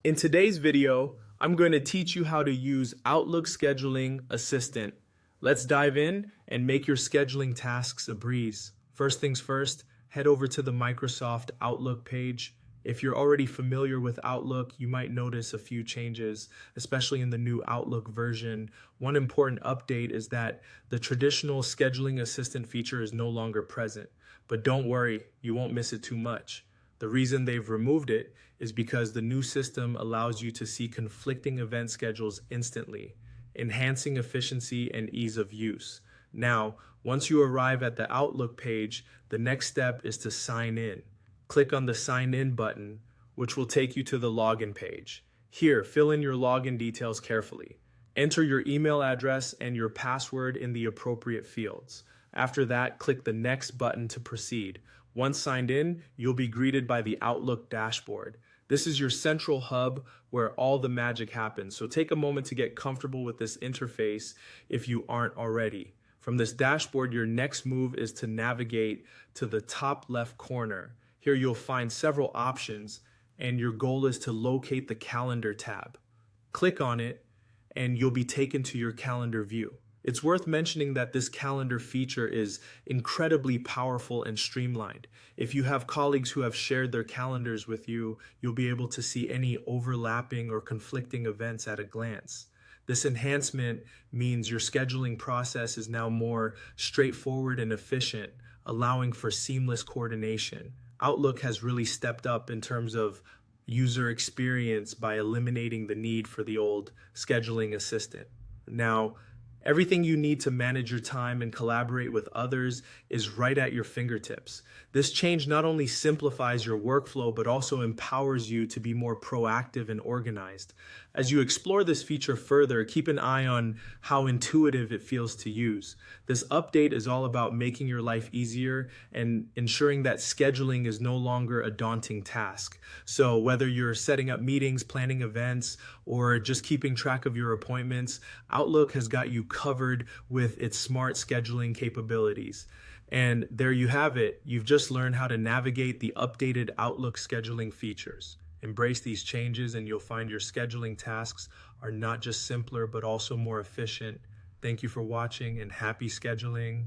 In today's video, I'm going to teach you how to use Outlook Scheduling Assistant. Let's dive in and make your scheduling tasks a breeze. First things first, head over to the Microsoft Outlook page. If you're already familiar with Outlook, you might notice a few changes, especially in the new Outlook version. One important update is that the traditional scheduling assistant feature is no longer present. But don't worry, you won't miss it too much. The reason they've removed it is because the new system allows you to see conflicting event schedules instantly, enhancing efficiency and ease of use. Now, once you arrive at the Outlook page, the next step is to sign in. Click on the Sign In button, which will take you to the login page. Here, fill in your login details carefully. Enter your email address and your password in the appropriate fields. After that, click the Next button to proceed. Once signed in, you'll be greeted by the Outlook dashboard. This is your central hub where all the magic happens, so take a moment to get comfortable with this interface if you aren't already. From this dashboard, your next move is to navigate to the top left corner. Here you'll find several options, and your goal is to locate the Calendar tab. Click on it, and you'll be taken to your calendar view. It's worth mentioning that this calendar feature is incredibly powerful and streamlined. If you have colleagues who have shared their calendars with you, you'll be able to see any overlapping or conflicting events at a glance. This enhancement means your scheduling process is now more straightforward and efficient, allowing for seamless coordination. Outlook has really stepped up in terms of user experience by eliminating the need for the old scheduling assistant. Now, everything you need to manage your time and collaborate with others is right at your fingertips. This change not only simplifies your workflow, but also empowers you to be more proactive and organized. As you explore this feature further, keep an eye on how intuitive it feels to use. This update is all about making your life easier and ensuring that scheduling is no longer a daunting task. So whether you're setting up meetings, planning events, or just keeping track of your appointments, Outlook has got you covered with its smart scheduling capabilities. And there you have it. You've just learned how to navigate the updated Outlook scheduling features. Embrace these changes and you'll find your scheduling tasks are not just simpler, but also more efficient. Thank you for watching and happy scheduling.